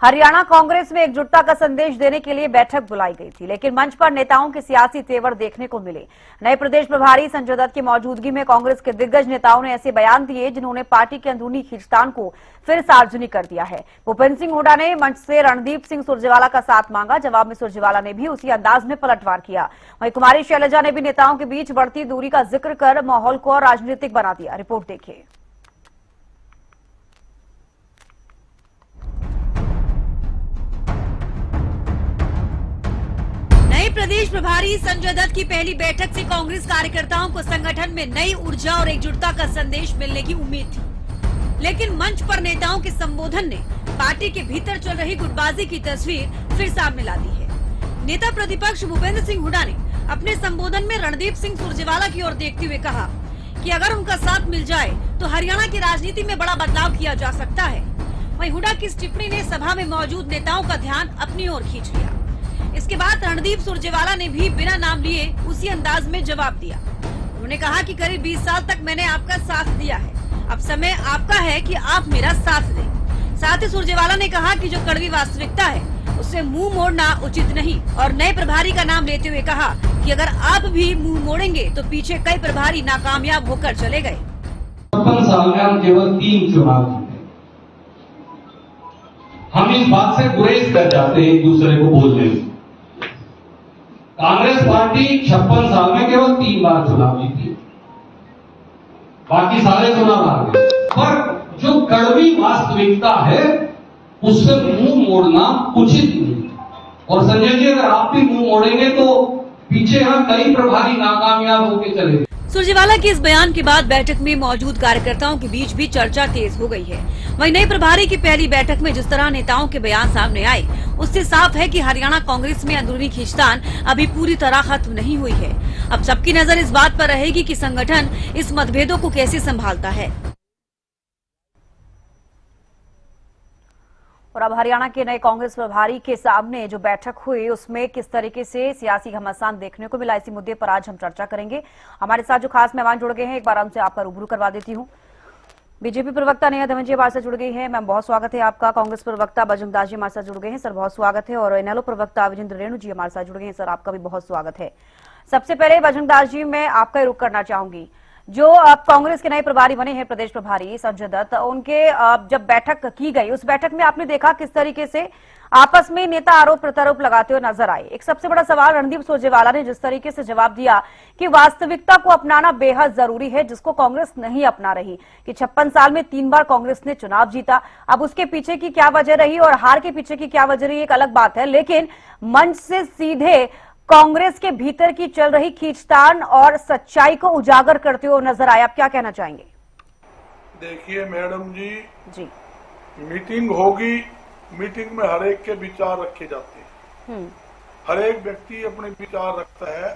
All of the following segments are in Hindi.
हरियाणा कांग्रेस में एकजुटता का संदेश देने के लिए बैठक बुलाई गई थी, लेकिन मंच पर नेताओं के सियासी तेवर देखने को मिले। नए प्रदेश प्रभारी संजय दत्त की मौजूदगी में कांग्रेस के दिग्गज नेताओं ने ऐसे बयान दिए जिन्होंने पार्टी के अंदरूनी खींचतान को फिर सार्वजनिक कर दिया है। भूपेंद्र सिंह हुड्डा ने मंच से रणदीप सिंह सुरजेवाला का साथ मांगा। जवाब में सुरजेवाला ने भी उसी अंदाज में पलटवार किया। वहीं कुमारी शैलजा ने भी नेताओं के बीच बढ़ती दूरी का जिक्र कर माहौल को और राजनीतिक बना दिया। रिपोर्ट देखिए। नए प्रदेश प्रभारी संजय दत्त की पहली बैठक से कांग्रेस कार्यकर्ताओं को संगठन में नई ऊर्जा और एकजुटता का संदेश मिलने की उम्मीद थी, लेकिन मंच पर नेताओं के संबोधन ने पार्टी के भीतर चल रही गुटबाजी की तस्वीर फिर सामने ला दी है। नेता प्रतिपक्ष भूपेंद्र सिंह हुड्डा ने अपने संबोधन में रणदीप सिंह सुरजेवाला की ओर देखते हुए कहा कि अगर उनका साथ मिल जाए तो हरियाणा की राजनीति में बड़ा बदलाव किया जा सकता है। वहीं हुड्डा की इस टिप्पणी ने सभा में मौजूद नेताओं का ध्यान अपनी ओर खींच लिया। इसके बाद रणदीप सुरजेवाला ने भी बिना नाम लिए उसी अंदाज में जवाब दिया। उन्होंने कहा कि करीब 20 साल तक मैंने आपका साथ दिया है, अब समय आपका है कि आप मेरा साथ दें। साथ ही सुरजेवाला ने कहा कि जो कड़वी वास्तविकता है उससे मुंह मोड़ना उचित नहीं, और नए प्रभारी का नाम लेते हुए कहा कि अगर आप भी मुंह मोड़ेंगे तो पीछे कई प्रभारी नाकामयाब होकर चले गए। 56 साल में हम केवल 3 चुनाव जीते। हम इस बात से गुरेज कर जाते हैं एक दूसरे को बोलने से। कांग्रेस पार्टी 56 साल में केवल 3 बार चुनाव जीती, बाकी सारे चुनाव हार गए। पर जो कड़वी वास्तविकता है उससे मुंह मोड़ना उचित नहीं। और संजय जी, अगर आप भी मुंह मोड़ेंगे तो पीछे हम कई प्रभारी नाकामयाब होकर चले गए। सुरजेवाला के इस बयान के बाद बैठक में मौजूद कार्यकर्ताओं के बीच भी चर्चा तेज हो गई है। वहीं नए प्रभारी की पहली बैठक में जिस तरह नेताओं के बयान सामने आए, उससे साफ है कि हरियाणा कांग्रेस में अंदरूनी खींचतान अभी पूरी तरह खत्म नहीं हुई है। अब सबकी नजर इस बात पर रहेगी कि संगठन इस मतभेदों को कैसे संभालता है। और अब हरियाणा के नए कांग्रेस प्रभारी के सामने जो बैठक हुई उसमें किस तरीके से सियासी घमासान देखने को मिला, इसी मुद्दे पर आज हम चर्चा करेंगे। हमारे साथ जो खास मेहमान जुड़ गए हैं, एक बार हमसे आपका रूबरू करवा देती हूँ। बीजेपी प्रवक्ता नेहा धवन जी हमारे साथ जुड़ गई है। मैम, बहुत स्वागत है आपका। कांग्रेस प्रवक्ता बजरंग दास जी हमारे साथ जुड़ गए हैं। सर, बहुत स्वागत है। और इनेलो प्रवक्ता विजेंद्र रेणु जी हमारे साथ जुड़ गए हैं। सर, आपका भी बहुत स्वागत है। सबसे पहले बजरंग दास जी, मैं आपका रुख करना चाहूंगी। जो अब कांग्रेस के नए प्रभारी बने हैं प्रदेश प्रभारी संजय दत्त, उनके जब बैठक की गई, उस बैठक में आपने देखा किस तरीके से आपस में नेता आरोप प्रत्यारोप लगाते हुए नजर आए। एक सबसे बड़ा सवाल रणदीप सुरजेवाला ने जिस तरीके से जवाब दिया कि वास्तविकता को अपनाना बेहद जरूरी है, जिसको कांग्रेस नहीं अपना रही, कि 56 साल में 3 बार कांग्रेस ने चुनाव जीता। अब उसके पीछे की क्या वजह रही और हार के पीछे की क्या वजह रही एक अलग बात है, लेकिन मंच से सीधे कांग्रेस के भीतर की चल रही खींचतान और सच्चाई को उजागर करते हुए नजर आए। आप क्या कहना चाहेंगे? देखिए मैडम जी, मीटिंग होगी, मीटिंग में हर एक के विचार रखे जाते हैं। हर एक व्यक्ति अपने विचार रखता है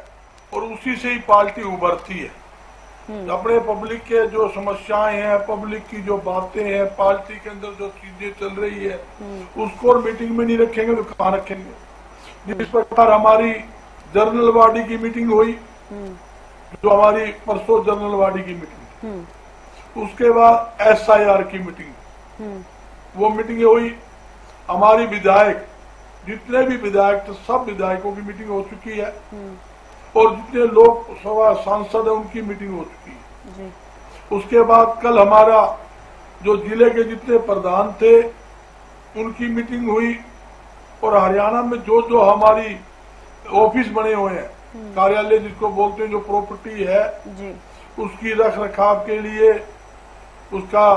और उसी से ही पार्टी उभरती है। अपने पब्लिक के जो समस्याएं हैं, पब्लिक की जो बातें हैं, पार्टी के अंदर जो चीजें चल रही है, उसको मीटिंग में नहीं रखेंगे तो कहाँ रखेंगे। जिस प्रकार हमारी जनरल बॉडी की मीटिंग हुई, जो हमारी परसों जनरल बॉडी की मीटिंग, उसके बाद SIR की मीटिंग, वो मीटिंग हुई। हमारी विधायक, जितने भी विधायक थे, सब विधायकों की मीटिंग हो चुकी है और जितने लोकसभा सांसद है उनकी मीटिंग हो चुकी है। उसके बाद कल हमारा जो जिले के जितने प्रधान थे उनकी मीटिंग हुई और हरियाणा में जो जो हमारी ऑफिस बने हुए हैं, कार्यालय जिसको बोलते हैं, जो प्रॉपर्टी है उसकी रख रखाव के लिए, उसका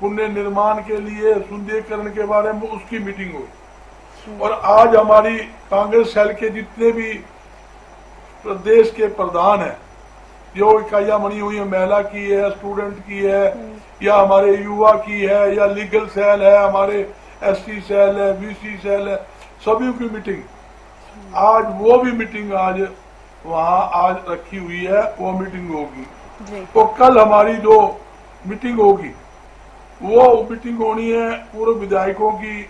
पुनः निर्माण के लिए, सुंदरीकरण के बारे में उसकी मीटिंग हुई। और आज हमारी कांग्रेस सेल के जितने भी प्रदेश के प्रधान हैं, जो इकाइयां बनी हुई है, महिला की है, स्टूडेंट की है, या हमारे युवा की है, या लीगल सेल है, हमारे SC सेल है, BC सेल है, सभी की मीटिंग आज, वो भी मीटिंग आज वहाँ आज रखी हुई है, वो मीटिंग होगी। तो कल हमारी जो मीटिंग होगी वो मीटिंग होनी है पूर्व विधायकों की,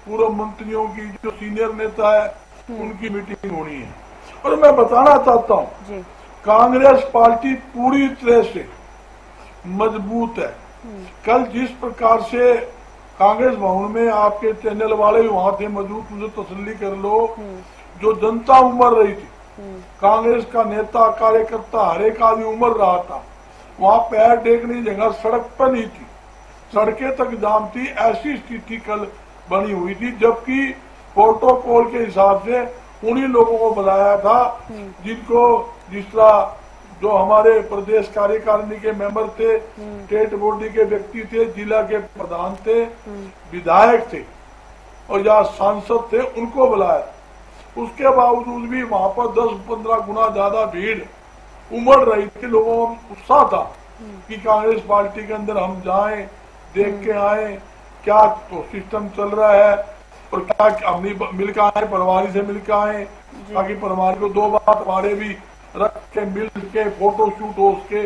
पूर्व मंत्रियों की, जो सीनियर नेता है उनकी मीटिंग होनी है। और मैं बताना चाहता हूँ, कांग्रेस पार्टी पूरी तरह से मजबूत है। कल जिस प्रकार से कांग्रेस भवन में आपके चैनल वाले भी वहां थे मौजूद, मुझे तसल्ली कर लो, जो जनता उमड़ रही थी, कांग्रेस का नेता कार्यकर्ता हर एक आदमी उमड़ रहा था, वहां पैर टेकने की जगह सड़क पर नहीं थी, सड़कें तक जाम थी। ऐसी स्थिति कल बनी हुई थी, जबकि प्रोटोकॉल के हिसाब से उन्हीं लोगों को बुलाया था जिनको, जिस तरह जो हमारे प्रदेश कार्यकारिणी के मेंबर थे, स्टेट बॉडी के व्यक्ति थे, जिला के प्रधान थे, विधायक थे और या सांसद थे, उनको बुलाया। उसके बावजूद भी वहां पर 10-15 गुना ज्यादा भीड़ उमड़ रही थी। लोगों में उत्साह था कि कांग्रेस पार्टी के अंदर हम जाएं, देख के आए क्या तो सिस्टम चल रहा है और क्या हम मिलकर आए, परिवार से मिलकर आए, ताकि परिवार को 2 बात हमारे भी रख के मिल के फोटो शूट हो उसके।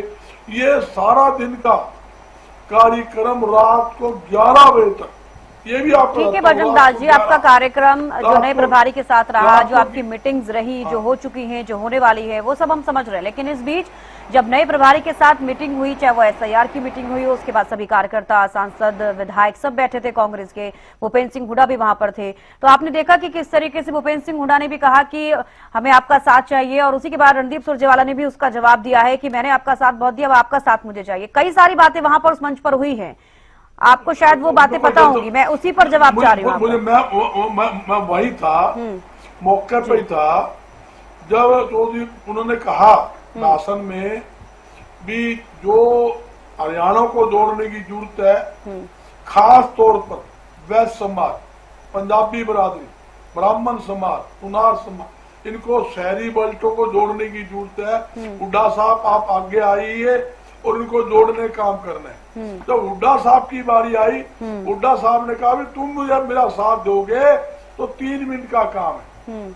ये सारा दिन का कार्यक्रम रात को 11 बजे तक, ये भी आप ठीक है बजरंग दास जी, आपका कार्यक्रम जो नए प्रभारी के साथ रहा, जो आपकी मीटिंग्स रही, जो हो चुकी हैं, जो होने वाली है, वो सब हम समझ रहे हैं, लेकिन इस बीच जब नए प्रभारी के साथ मीटिंग हुई, चाहे वो SIR की मीटिंग हुई हो, उसके बाद सभी कार्यकर्ता, सांसद, विधायक सब बैठे थे कांग्रेस के, भूपेंद्र सिंह हुड्डा भी वहां पर थे, तो आपने देखा कि किस तरीके से भूपेंद्र सिंह हुड्डा ने भी कहा कि हमें आपका साथ चाहिए, और उसी के बाद रणदीप सुरजेवाला ने भी उसका जवाब दिया है कि मैंने आपका साथ बहुत दिया, अब आपका साथ मुझे चाहिए। कई सारी बातें वहां पर उस मंच पर हुई है, आपको शायद वो बातें पता होंगी, मैं उसी पर जवाब चाह रही हूँ। मैं वही था, मौके पे ही था जब तो उन्होंने कहा भाषण में भी जो हरियाणा को जोड़ने की जरूरत है, खास तौर पर वैश्य समाज, पंजाबी बरादरी, ब्राह्मण समाज, सुनार समाज, इनको शहरी बेल्टों को जोड़ने की जरूरत है। हुड्डा साहब आप आगे आइए और इनको जोड़ने काम करना है। जब हुड्डा साहब की बारी आई, हुड्डा साहब ने कहा तुम मुझे मेरा साथ दोगे तो 3 मिनट का काम है,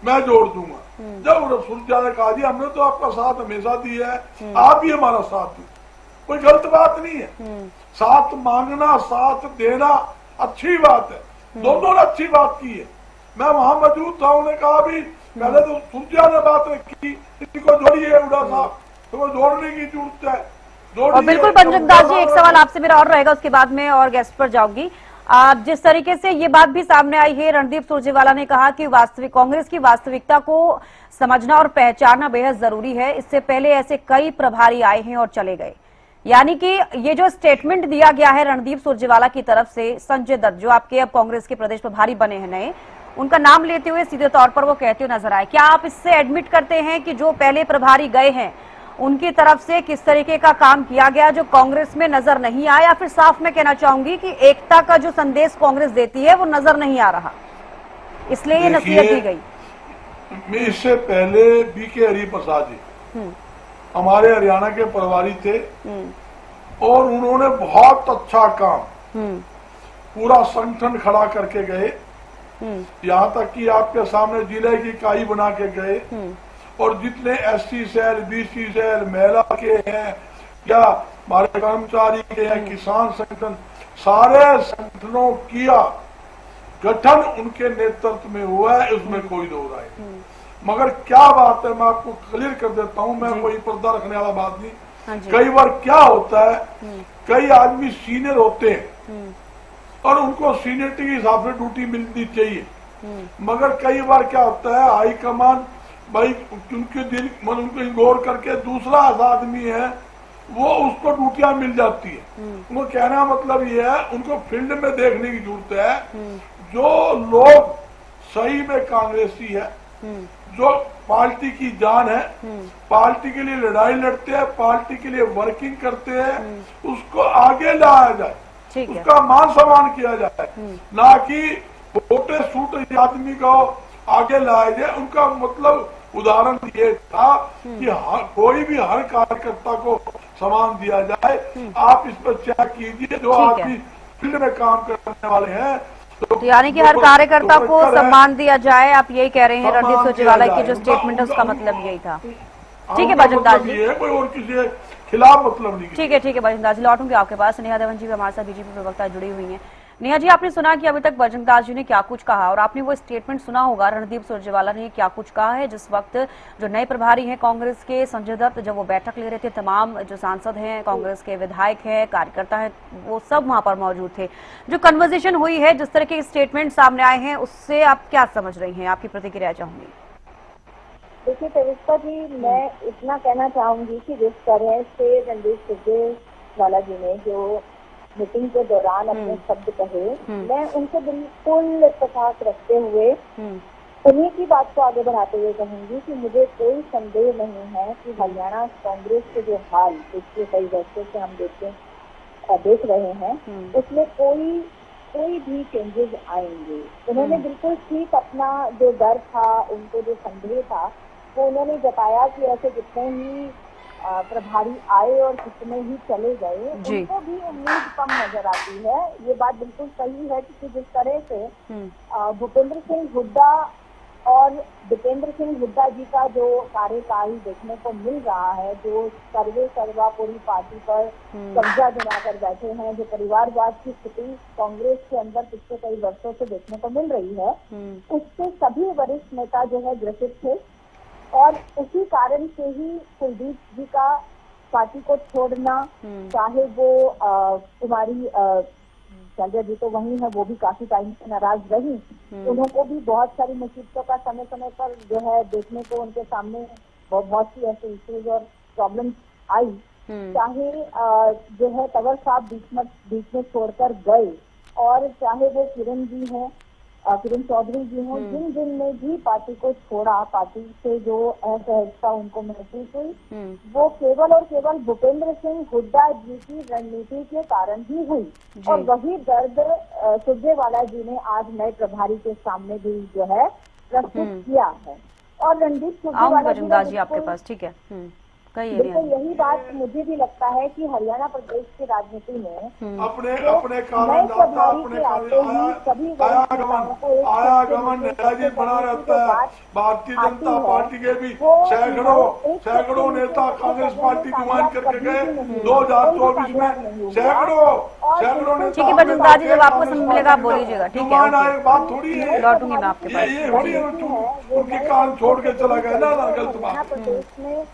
मैं जोड़ दूंगा। जब सुरजा ने कहा जी हमने तो आपका साथ हमेशा दिया है, आप भी हमारा साथ दिए, कोई गलत बात नहीं है। साथ मांगना, साथ देना अच्छी बात है, दोनों ने अच्छी बात की है। मैं वहां मौजूद था, उन्होंने कहा भी पहले तो सुरजा ने बात रखी, इनको जोड़िए हुड्डा साहब, तो जोड़ने की जरूरत है। और बिल्कुल बजरंग दास जी, एक सवाल आपसे मेरा और रहेगा, उसके बाद में और गेस्ट पर जाऊंगी। जिस तरीके से ये बात भी सामने आई है, रणदीप सुरजेवाला ने कहा कि वास्तविक कांग्रेस की वास्तविकता को समझना और पहचानना बेहद जरूरी है। इससे पहले ऐसे कई प्रभारी आए हैं और चले गए, यानी कि ये जो स्टेटमेंट दिया गया है रणदीप सुरजेवाला की तरफ से, संजय दत्त जो आपके अब कांग्रेस के प्रदेश प्रभारी बने हैं नए, उनका नाम लेते हुए सीधे तौर पर वो कहते हुए नजर आए, क्या आप इससे एडमिट करते हैं कि जो पहले प्रभारी गए हैं उनकी तरफ से किस तरीके का काम किया गया जो कांग्रेस में नजर नहीं आया, या फिर साफ मैं कहना चाहूंगी कि एकता का जो संदेश कांग्रेस देती है वो नजर नहीं आ रहा, इसलिए ये नसीहत दी गई? मैं इससे पहले BK हरिप्रसाद जी हमारे हरियाणा के प्रभारी थे और उन्होंने बहुत अच्छा काम पूरा संगठन खड़ा करके गए, यहाँ तक कि आपके सामने जिले की इकाई बना के गए, और जितने SC सेल, BC सेल, महिला के हैं या हमारे कर्मचारी के हैं, किसान संगठन, सारे संगठनों किया गठन उनके नेतृत्व में हुआ है, उसमें कोई दो राय नहीं। मगर क्या बात है, मैं आपको क्लियर कर देता हूं, मैं कोई पर्दा रखने वाला बात नहीं। कई बार क्या होता है, कई आदमी सीनियर होते हैं और उनको सीनियरिटी के हिसाब से ड्यूटी मिलनी चाहिए, मगर कई बार क्या होता है हाईकमान भाई उनके दिल मन उनको इग्नोर करके दूसरा आदमी है वो उसको ड्यूटियां मिल जाती है। उनको कहना मतलब ये है उनको फील्ड में देखने की जरूरत है, जो लोग सही में कांग्रेसी है, जो पार्टी की जान है, पार्टी के लिए लड़ाई लड़ते हैं, पार्टी के लिए वर्किंग करते हैं, उसको आगे लाया जाए, उसका मान सम्मान किया जाए, ना कि छोटे सूट आदमी को आगे लाया जाए। उनका मतलब उदाहरण ये था कि कोई भी हर कार्यकर्ता को सम्मान दिया जाए। आप इस पर चेक कीजिए, जो आदमी फील्ड में काम करने वाले हैं तो यानी कि हर कार्यकर्ता को सम्मान दिया जाए, आप यही कह रहे हैं। रणदीप सुरजेवाला की जो स्टेटमेंट है उसका मतलब यही था। ठीक है बजरंग दास जी, कोई और किसी के खिलाफ मतलब नहीं। ठीक है बजरंग दास जी, लौटूंगी आपके पास। नेहा देवन जी भी हमारे साथ BJP प्रवक्ता जुड़ी हुई हैं। नेहा जी, आपने सुना कि अभी तक बजरंग दास जी ने क्या कुछ कहा, और आपने वो स्टेटमेंट सुना होगा रणदीप सुरजेवाला ने क्या कुछ कहा है। जिस वक्त जो नए प्रभारी हैं कांग्रेस के संजय दत्त, जब वो बैठक ले रहे थे, तमाम जो सांसद हैं, कांग्रेस के विधायक हैं, कार्यकर्ता हैं, वो सब वहां पर मौजूद थे। जो कन्वर्सेशन हुई है, जिस तरह के स्टेटमेंट सामने आए हैं, उससे आप क्या समझ रही हैं? आपकी प्रतिक्रिया चाहूंगी। देखिए तविष्का जी, मैं इतना कहना चाहूंगी कि जिस तरह से रणदीप सुरजेवाला जी ने जो मीटिंग के दौरान अपने शब्द कहे, मैं उनसे बिल्कुल इत्तेफाक रखते हुए उन्हीं की बात को आगे बढ़ाते हुए कहूंगी कि मुझे कोई संदेह नहीं है कि हरियाणा कांग्रेस के जो हाल पिछले कई वर्षों से हम देख रहे हैं, उसमें कोई भी चेंजेस आएंगे। उन्होंने बिल्कुल ठीक अपना जो डर था, उनको जो संदेह था, वो उन्होंने जताया कि ऐसे जितने ही प्रभारी आए और कितने ही चले गए, उनको भी उम्मीद कम नजर आती है। ये बात बिल्कुल सही है कि जिस तरह से भूपेंद्र सिंह हुड्डा और दीपेंद्र सिंह हुड्डा जी का जो कार्यकाल देखने को मिल रहा है, जो सर्वा पूरी पार्टी पर कब्जा जमाकर बैठे हैं, जो परिवारवाद की स्थिति कांग्रेस के अंदर पिछले कई वर्षों से देखने को मिल रही है, उससे सभी वरिष्ठ नेता जो है ग्रसित थे। और उसी कारण से ही कुलदीप जी का पार्टी को छोड़ना, चाहे वो कुमारी संजय जी तो वही है, वो भी काफी टाइम से नाराज रही, उनको भी बहुत सारी मुसीबतों का समय समय पर जो है देखने को उनके सामने बहुत सी ऐसे इश्यूज और प्रॉब्लम्स आई। चाहे जो है तंवर साहब बीच में छोड़कर गए, और चाहे वो किरण चौधरी जी हैं, जिन ने भी पार्टी को छोड़ा, पार्टी से जो असहजता उनको महसूस हुई, वो केवल और केवल भूपेंद्र सिंह हुड्डा जी की रणनीति के कारण ही हुई। और वही दर्द सुरजेवाला जी ने आज नए प्रभारी के सामने भी जो है प्रस्तुत किया है। और रणदीप सुरजेवाला जी आपके पास, ठीक है, बिल्कुल यही बात मुझे भी लगता है कि हरियाणा प्रदेश की राजनीति में अपने कारणदाता, अपने आयागमन न्यायाधीश बना रहता है। भारतीय जनता पार्टी के भी सैकड़ों नेता कांग्रेस पार्टी ज्वाइन करके गए 2024 में, सैकड़ों नेता। ठीक है बजरंग दास जी, जब आपको समय मिलेगा आप बोल लीजिएगा, ठीक है? बात थोड़ी है, लौटूंगी मैं आपके पास। ये थोड़ी उनके कारण छोड़ के चला गया ना, गलत बात। प्रदेश में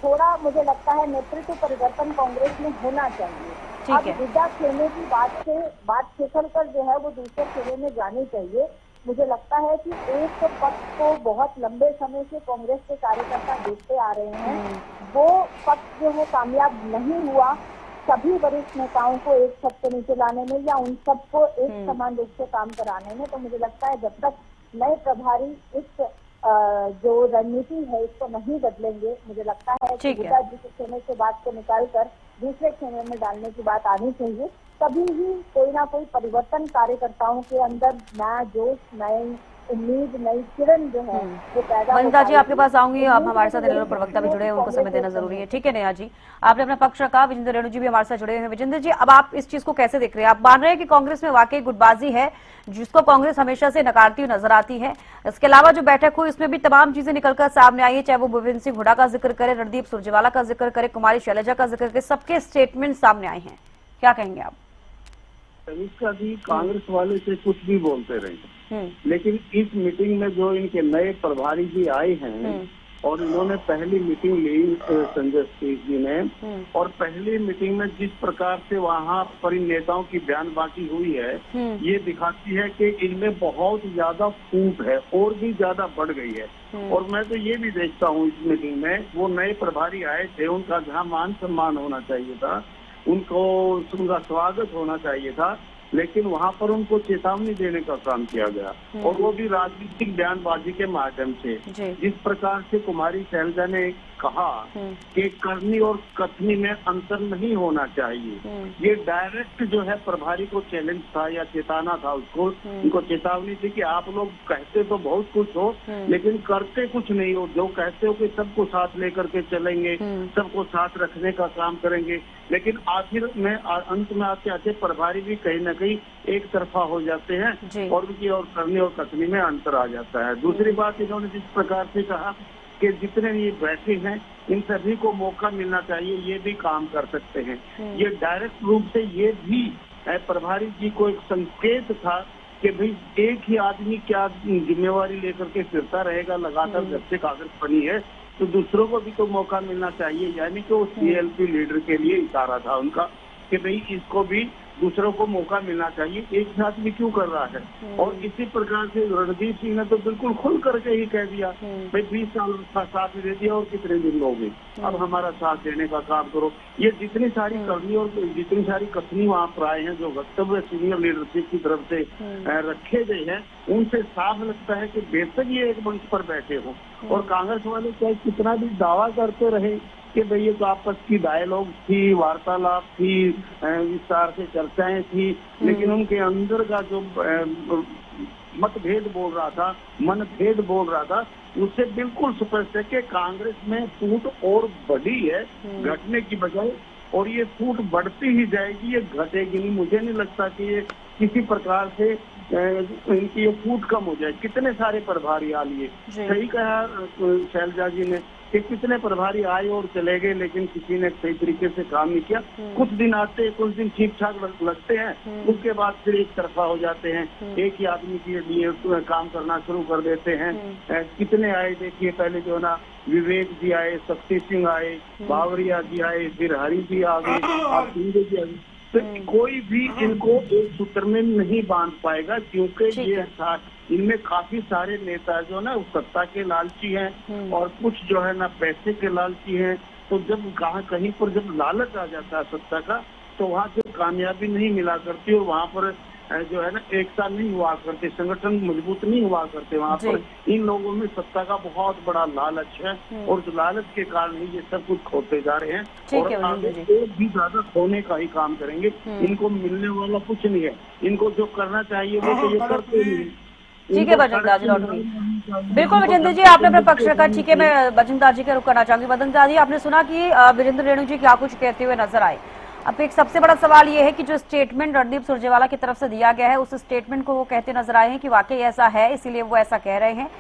थोड़ा मुझे लगता है नेतृत्व परिवर्तन कांग्रेस में होना चाहिए। अब विदा खेलने की बात फिसल कर जो है वो दूसरे खेले में जानी चाहिए। मुझे लगता है कि एक पक्ष को बहुत लंबे समय से कांग्रेस के कार्यकर्ता देखते आ रहे हैं, वो पक्ष जो है कामयाब नहीं हुआ सभी वरिष्ठ नेताओं को एक छत के नीचे लाने में या उन सबको एक समान रूप से काम कराने में। तो मुझे लगता है जब तक नए प्रभारी इस जो रणनीति है इसको नहीं बदलेंगे, मुझे लगता है कि हुड्डा जी के खेमे से बात को निकाल कर दूसरे खेमे में डालने की बात आनी चाहिए। तभी ही कोई ना कोई परिवर्तन कार्यकर्ताओं के अंदर नया जोश, नई उम्मीद, नई किरण जो है वो पैदा। वनिता जी आपके पास आऊंगी, आप हमारे साथ इनलों प्रवक्ता भी जुड़े हैं, उनको समय देना जरूरी है, ठीक है? नेहा जी आपने अपना पक्ष रखा, विजेंद्र रेणु जी भी हमारे साथ जुड़े हैं। विजेंद्र जी, अब आप इस चीज को कैसे देख रहे हैं? आप मान रहे हैं कि कांग्रेस में वाकई गुटबाजी है, जिसको कांग्रेस हमेशा से नकारती हुई नजर आती है? इसके अलावा जो बैठक हुई उसमें भी तमाम चीजें निकलकर सामने आई है, चाहे वो भूपेंद्र सिंह हुड्डा का जिक्र करे, रणदीप सुरजेवाला का जिक्र करे, कुमारी शैलजा का जिक्र करे, सबके स्टेटमेंट सामने आए हैं, क्या कहेंगे आप? इसका भी कांग्रेस वाले से कुछ भी बोलते रहे, लेकिन इस मीटिंग में जो इनके नए प्रभारी जी आए हैं और इन्होंने पहली मीटिंग ली संजय जी ने, और पहली मीटिंग में जिस प्रकार से वहाँ पर इन नेताओं की बयानबाजी हुई है, ये दिखाती है कि इनमें बहुत ज्यादा फूट है और भी ज्यादा बढ़ गई है। और मैं तो ये भी देखता हूँ इस मीटिंग में वो नए प्रभारी आए थे, उनका जहाँ मान सम्मान होना चाहिए था, उनका स्वागत होना चाहिए था, लेकिन वहाँ पर उनको चेतावनी देने का काम किया गया, और वो भी राजनीतिक बयानबाजी के माध्यम से। जिस प्रकार से कुमारी शैलजा ने कहा कि करनी और कथनी में अंतर नहीं होना चाहिए, ये डायरेक्ट जो है प्रभारी को चैलेंज था या चेताना था उसको, उनको चेतावनी थी कि आप लोग कहते तो बहुत कुछ हो लेकिन करते कुछ नहीं हो। जो कहते हो कि सबको साथ लेकर के चलेंगे, सबको साथ रखने का काम करेंगे, लेकिन आखिर में अंत में आते आते प्रभारी भी कहीं न कहीं एक तरफा हो जाते हैं और उनकी और करनी और कथनी में अंतर आ जाता है। दूसरी बात, इन्होंने जिस प्रकार से कहा कि जितने ये बैठे हैं इन सभी को मौका मिलना चाहिए, ये भी काम कर सकते हैं, ये डायरेक्ट रूप से ये भी प्रभारी जी को एक संकेत था कि भाई एक ही आदमी क्या जिम्मेवारी लेकर के फिरता रहेगा लगातार, जब से कांग्रेस बनी है तो दूसरों को भी तो मौका मिलना चाहिए। यानी कि वो सीएलपी लीडर के लिए इशारा था उनका कि भाई इसको भी दूसरों को मौका मिलना चाहिए, एक साथ भी क्यों कर रहा है। और इसी प्रकार से रणदीप सिंह ने तो बिल्कुल खुल करके ही कह दिया भाई 20 साल का साथ दे दिया और कितने दिन लोगे, अब हमारा साथ देने का काम करो। ये जितनी सारी करनी और जितनी सारी कथनी वहाँ पर आए हैं, जो वक्तव्य सीनियर लीडरशिप की तरफ से रखे गए हैं, उनसे साफ लगता है कि बेशक ये एक मंच पर बैठे हो और कांग्रेस वाले चाहे कितना भी दावा करते रहे कि भाई ये तो आपस की डायलॉग थी, वार्तालाप थी, विस्तार से चर्चाएं थी, लेकिन उनके अंदर का जो मतभेद बोल रहा था, मनभेद बोल रहा था, उससे बिल्कुल स्पष्ट है कि कांग्रेस में फूट और बढ़ी है घटने की बजाय, और ये फूट बढ़ती ही जाएगी, ये घटेगी नहीं। मुझे नहीं लगता कि ये किसी प्रकार से इनकी ये फूट कम हो जाए। कितने सारे प्रभारी आ लिए, सही कहा शैलजा जी ने कि कितने प्रभारी आए और चले गए, लेकिन किसी ने सही तरीके से काम नहीं किया। कुछ दिन आते हैं, कुछ दिन ठीक ठाक लगते हैं, उसके बाद फिर एक तरफा हो जाते हैं, एक ही आदमी के लिए काम करना शुरू कर देते हैं। कितने आए देखिए, पहले जो है ना विवेक जी आए, शक्ति सिंह आए, बावरिया जी आए, फिर हरि जी आ गए, आप सिंधे जी आ गए। तो कोई भी इनको एक सूत्र में नहीं बांध पाएगा, क्योंकि ये इनमें काफी सारे नेता जो ना सत्ता के लालची हैं और कुछ जो है ना पैसे के लालची हैं। तो जब कहीं पर जब लालच आ जाता है सत्ता का, तो वहाँ से कामयाबी नहीं मिला करती और वहाँ पर जो है ना एकता नहीं हुआ करते, संगठन मजबूत नहीं हुआ करते। वहाँ पर इन लोगों में सत्ता का बहुत बड़ा लालच है और उस लालच के कारण ही ये सब कुछ खोते जा रहे हैं और आगे भी ज्यादा खोने का ही काम करेंगे। इनको मिलने वाला कुछ नहीं है, इनको जो करना चाहिए वो तो ये करते नहीं। ठीक है बजरंग जी, बिल्कुल विजेंद्र जी आपने अपना पक्ष रखा। ठीक है, मैं बजरंग जी का रुख करना चाहूंगी। बजरंग जी, आपने सुना कि वीरेंद्र रेणु जी क्या कुछ कहते हुए नजर आए। अब एक सबसे बड़ा सवाल ये है कि जो स्टेटमेंट रणदीप सुरजेवाला की तरफ से दिया गया है, उस स्टेटमेंट को वो कहते नजर आए हैं कि वाकई ऐसा है, इसीलिए वो ऐसा कह रहे हैं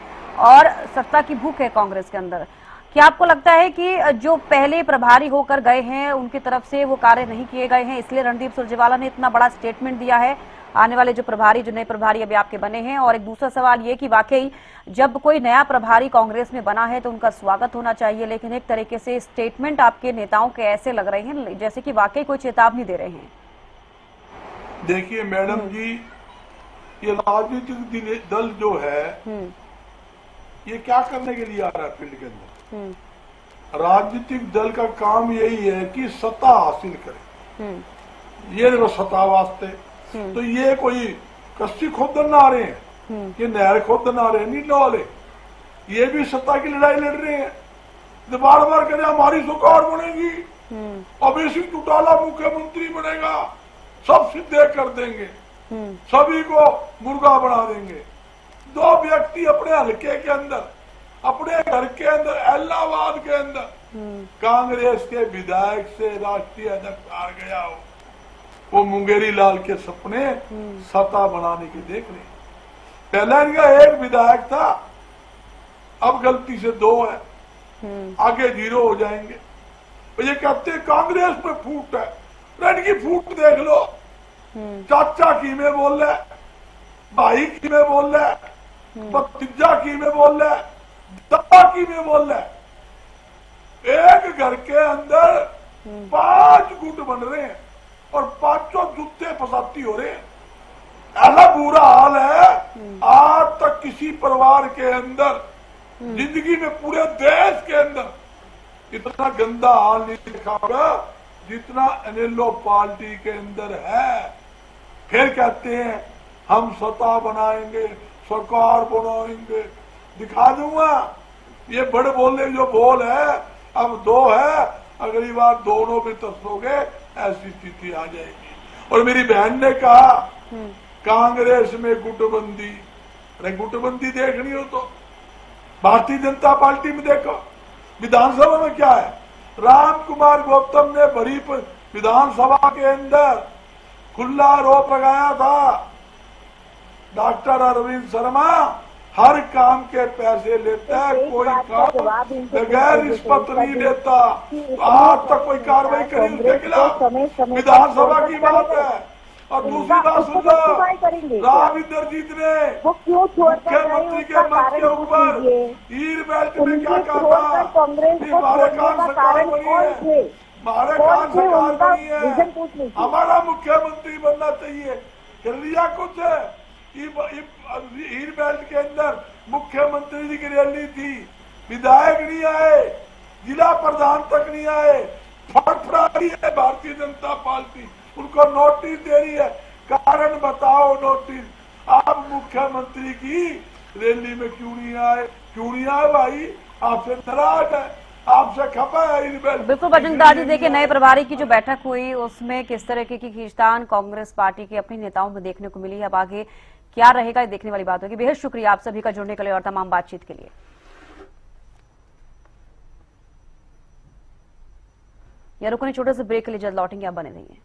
और सत्ता की भूख है कांग्रेस के अंदर। क्या आपको लगता है कि जो पहले प्रभारी होकर गए हैं उनकी तरफ से वो कार्य नहीं किए गए हैं, इसलिए रणदीप सुरजेवाला ने इतना बड़ा स्टेटमेंट दिया है आने वाले जो नए प्रभारी अभी आपके बने हैं? और एक दूसरा सवाल ये कि वाकई जब कोई नया प्रभारी कांग्रेस में बना है तो उनका स्वागत होना चाहिए, लेकिन एक तरीके से स्टेटमेंट आपके नेताओं के ऐसे लग रहे हैं जैसे कि वाकई कोई चेतावनी दे रहे हैं। देखिए मैडम जी, ये राजनीतिक दल जो है ये क्या करने के लिए आ रहा है फील्ड के अंदर? राजनीतिक दल का काम यही है कि सत्ता हासिल करे। ये देखो सत्ता वास्ते तो ये कोई कच्ची खोदन आ रहे हैं, ये नहर खोदन आ रहे हैं नीले वाले, ये भी सत्ता की लड़ाई लड़ रहे हैं। तो बार बार कह रहे हमारी सरकार बनेगी, अवैसी चौटाला मुख्यमंत्री बनेगा, सब सीधे कर देंगे, सभी को मुर्गा बना देंगे। दो व्यक्ति अपने हल्के के अंदर, अपने घर के अंदर, इलाहाबाद के अंदर कांग्रेस के विधायक से राष्ट्रीय अध्यक्ष आ गया हो, वो मुंगेरी लाल के सपने सत्ता बनाने के देख रहे। पहले इनका एक विधायक था, अब गलती से 2 है, आगे 0 हो जाएंगे। तो ये कहते हैं कांग्रेस में फूट है, इनकी फूट देख लो। चाचा की में बोल रहे, भाई की में बोल रहे, भतीजा की में बोल रहे, दादा की में बोल रहे। एक घर के अंदर 5 गुट बन रहे हैं और 5 जूते फसाती हो रहे हैं। ऐसा बुरा हाल है, आज तक किसी परिवार के अंदर, जिंदगी में पूरे देश के अंदर इतना गंदा हाल नहीं देखा होगा जितना इनेलो पार्टी के अंदर है। फिर कहते हैं हम सत्ता बनाएंगे, सरकार बनाएंगे। दिखा दूंगा, ये बड़े बोलने जो बोल है, अब 2 है, अगली बार दोनों भी तस्लोगे, ऐसी स्थिति आ जाएगी। और मेरी बहन ने कहा कांग्रेस में गुटबंदी, अरे गुटबंदी देखनी हो तो भारतीय जनता पार्टी में देखो। विधानसभा में क्या है, राम कुमार गौतम ने भरी विधानसभा के अंदर खुला आरोप लगाया था, डॉक्टर अरविंद शर्मा हर काम के पैसे लेता है, कोई काम बगैर रिश्वत नहीं लेता। आज तक कोई कार्रवाई करी उसके खिलाफ? विधानसभा की बात है, और दूसरी बात सुन लो, करेंगे राव इंद्रजीत ने वो क्यों छोड़ कर गए, मुख्यमंत्री के उसका मंच के कारण ऊपर पूछ लीजिए। ईर बेल्ट में उनके क्या कहा छोड़कर था कांग्रेस कि को हमारे छोड़ने कान का सरकार कारण बनी कौन है, थे? हमारे कौन कान थे? सरकार उनका बनी है, विजन पूछ लीजिए। हमारा मुख्यमंत्री बनना चाहिए। कर लिया कुछ है? ईर बेल्ट के अंदर मुख्यमंत्री जी की रैली थी, विधायक नहीं आए, जिला प्रधान तक नहीं आए, फड़फड़ा रही है भारतीय जनता पार्टी, उनको नोटिस दे रही है। कारण बताओ नोटिस, आप मुख्यमंत्री की रैली में क्यों नहीं आए? क्यों नहीं आए भाई? आपसे नाराज है, आपसे खपा है ईर बेल्ट। बिल्कुल बजरंग दादी, देखिए नए प्रभारी की जो बैठक हुई उसमें किस तरह की खींचतान कांग्रेस पार्टी के अपनी नेताओं में देखने को मिली। अब आगे क्या रहेगा ये देखने वाली बात होगी। बेहद शुक्रिया आप सभी का जुड़ने के लिए और तमाम बातचीत के लिए। या रुकने छोटे से ब्रेक के लिए जल्द लौटेंगे, आप बने रहिए।